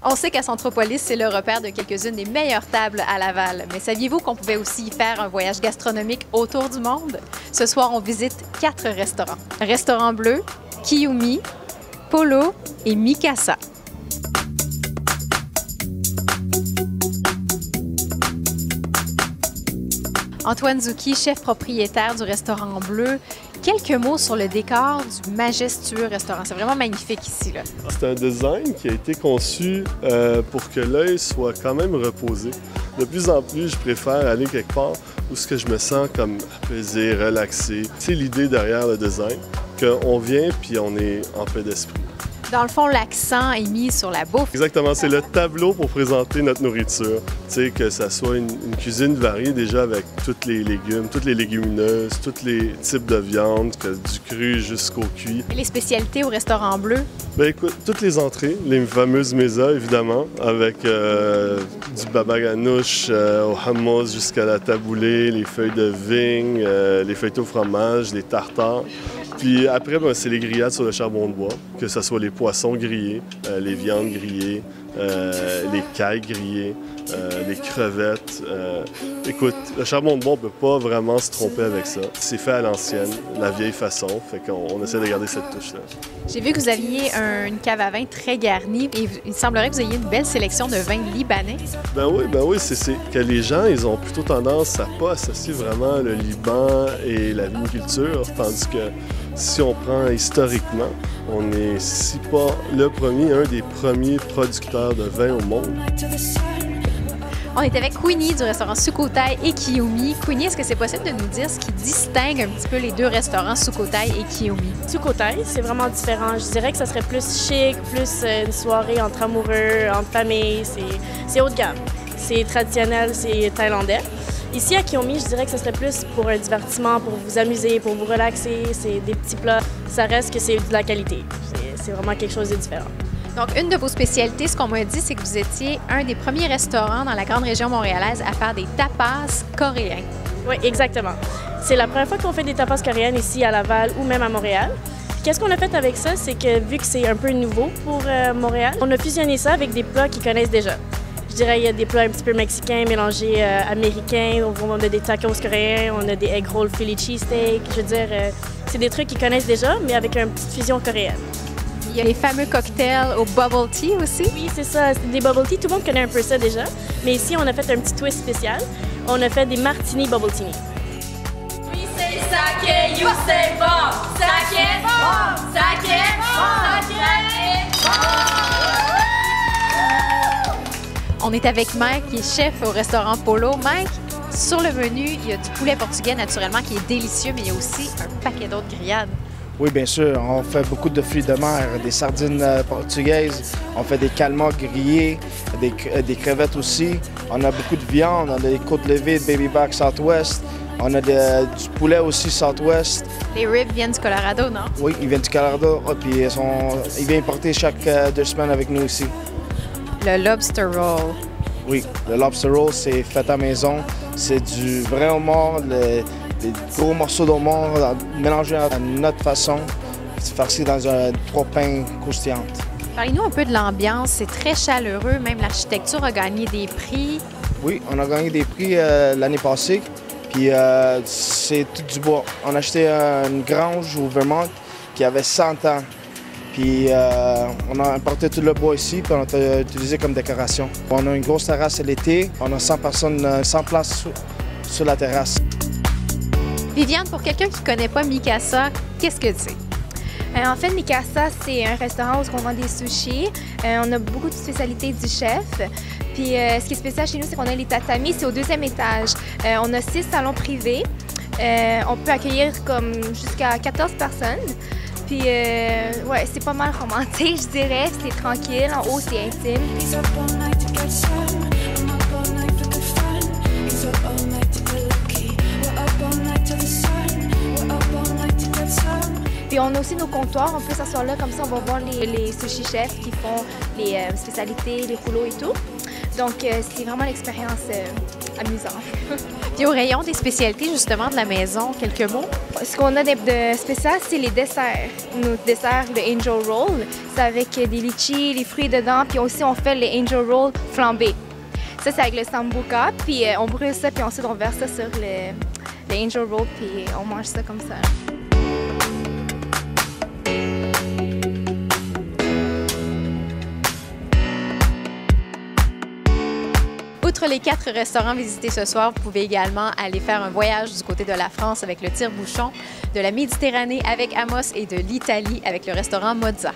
On sait qu'à Centropolis, c'est le repère de quelques-unes des meilleures tables à Laval. Mais saviez-vous qu'on pouvait aussi y faire un voyage gastronomique autour du monde? Ce soir, on visite 4 restaurants. Restaurant Bleu, Kiyumi, Polo et Mikasa. Antoine Zouki, chef propriétaire du Restaurant Bleu. Quelques mots sur le décor du majestueux restaurant. C'est vraiment magnifique ici, là. C'est un design qui a été conçu pour que l'œil soit quand même reposé. De plus en plus, je préfère aller quelque part où ce que je me sens comme apaisé, relaxé. C'est l'idée derrière le design, qu'on vient puis on est en paix d'esprit. Dans le fond, l'accent est mis sur la bouffe. Exactement, c'est le tableau pour présenter notre nourriture. Tu sais, que ça soit une cuisine variée déjà avec tous les légumes, toutes les légumineuses, tous les types de viande, du cru jusqu'au cuit. Et les spécialités au Restaurant Bleu? Bien écoute, toutes les entrées, les fameuses mesas évidemment, avec du baba ganoush au hummus jusqu'à la taboulée, les feuilles de vigne, les feuilletés au fromage, les tartares. Puis après, ben, c'est les grillades sur le charbon de bois, que ce soit les poissons grillés, les viandes grillées, les cailles grillées, les crevettes. Écoute, le charbon de bois, on ne peut pas vraiment se tromper avec ça. C'est fait à l'ancienne, la vieille façon, fait qu'on essaie de garder cette touche-là. J'ai vu que vous aviez une cave à vin très garnie et il semblerait que vous ayez une belle sélection de vins libanais. Ben oui, c'est que les gens, ils ont plutôt tendance à pas associer vraiment le Liban et la viniculture, tandis que si on prend historiquement, on est, si pas le premier, un des premiers producteurs de vin au monde. On est avec Queenie du restaurant Sukhothai et Kiyumi. Queenie, est-ce que c'est possible de nous dire ce qui distingue un petit peu les deux restaurants Sukhothai et Kiyumi? Sukhothai, c'est vraiment différent. Je dirais que ça serait plus chic, plus une soirée entre amoureux, entre familles. C'est haut de gamme. C'est traditionnel, c'est thaïlandais. Ici, à Kiyumi, je dirais que ce serait plus pour un divertissement, pour vous amuser, pour vous relaxer. C'est des petits plats. Ça reste que c'est de la qualité. C'est vraiment quelque chose de différent. Donc, une de vos spécialités, ce qu'on m'a dit, c'est que vous étiez un des premiers restaurants dans la grande région montréalaise à faire des tapas coréens. Oui, exactement. C'est la première fois qu'on fait des tapas coréennes ici à Laval ou même à Montréal. Qu'est-ce qu'on a fait avec ça? C'est que vu que c'est un peu nouveau pour Montréal, on a fusionné ça avec des plats qu'ils connaissent déjà. Je dirais qu'il y a des plats un petit peu mexicains mélangés américains. On a des tacos coréens, on a des egg rolls Philly cheesesteak. Je veux dire, c'est des trucs qu'ils connaissent déjà, mais avec une petite fusion coréenne. Il y a les fameux cocktails au bubble tea aussi. Oui, c'est ça. Des bubble tea, tout le monde connaît un peu ça déjà. Mais ici, on a fait un petit twist spécial. On a fait des martini bubble tea. We say sake, you say bomb. Sake, bomb. Sake, bomb. Sake, bomb. On est avec Mike, qui est chef au restaurant Polo. Mike, sur le menu, il y a du poulet portugais naturellement qui est délicieux, mais il y a aussi un paquet d'autres grillades. Oui, bien sûr. On fait beaucoup de fruits de mer, des sardines portugaises, on fait des calmars grillés, des crevettes aussi. On a beaucoup de viande, on a des côtes levées de Baby Back Southwest. On a du poulet aussi Southwest. Les ribs viennent du Colorado, non? Oui, ils viennent du Colorado. Oh, puis ils viennent porter chaque 2 semaines avec nous ici. Le lobster roll. Oui, le lobster roll, c'est fait à maison. C'est du vrai homard, des gros morceaux d'homard mélangés à notre façon. C'est farci dans 3 pains croustillantes. Parlez-nous un peu de l'ambiance. C'est très chaleureux. Même l'architecture a gagné des prix. Oui, on a gagné des prix l'année passée. Puis c'est tout du bois. On a acheté une grange au Vermont qui avait 100 ans. Puis on a importé tout le bois ici, puis on l'a utilisé comme décoration. On a une grosse terrasse l'été. On a 100 personnes, 100 places sur la terrasse. Viviane, pour quelqu'un qui ne connaît pas Mikasa, qu'est-ce que c'est? En fait, Mikasa, c'est un restaurant où on vend des sushis. On a beaucoup de spécialités du chef. Puis ce qui est spécial chez nous, c'est qu'on a les tatamis, c'est au 2e étage. On a 6 salons privés. On peut accueillir comme jusqu'à 14 personnes. Puis ouais, c'est pas mal romantique, je dirais. C'est tranquille. En haut, c'est intime. Puis on a aussi nos comptoirs, on peut s'asseoir là, comme ça on va voir les sushi chefs qui font les spécialités, les rouleaux et tout. Donc c'est vraiment l'expérience amusante. Puis au rayon des spécialités justement de la maison, quelques mots? Ce qu'on a de spécial, c'est les desserts. Nos desserts, le Angel Roll, c'est avec des litchis, les fruits dedans, puis aussi on fait les Angel Roll flambés. Ça, c'est avec le sambuca, puis on brûle ça, puis ensuite on verse ça sur le Angel Roll, puis on mange ça comme ça. Outre les 4 restaurants visités ce soir, vous pouvez également aller faire un voyage du côté de la France avec le tire-bouchon, de la Méditerranée avec Amos et de l'Italie avec le restaurant Mozza.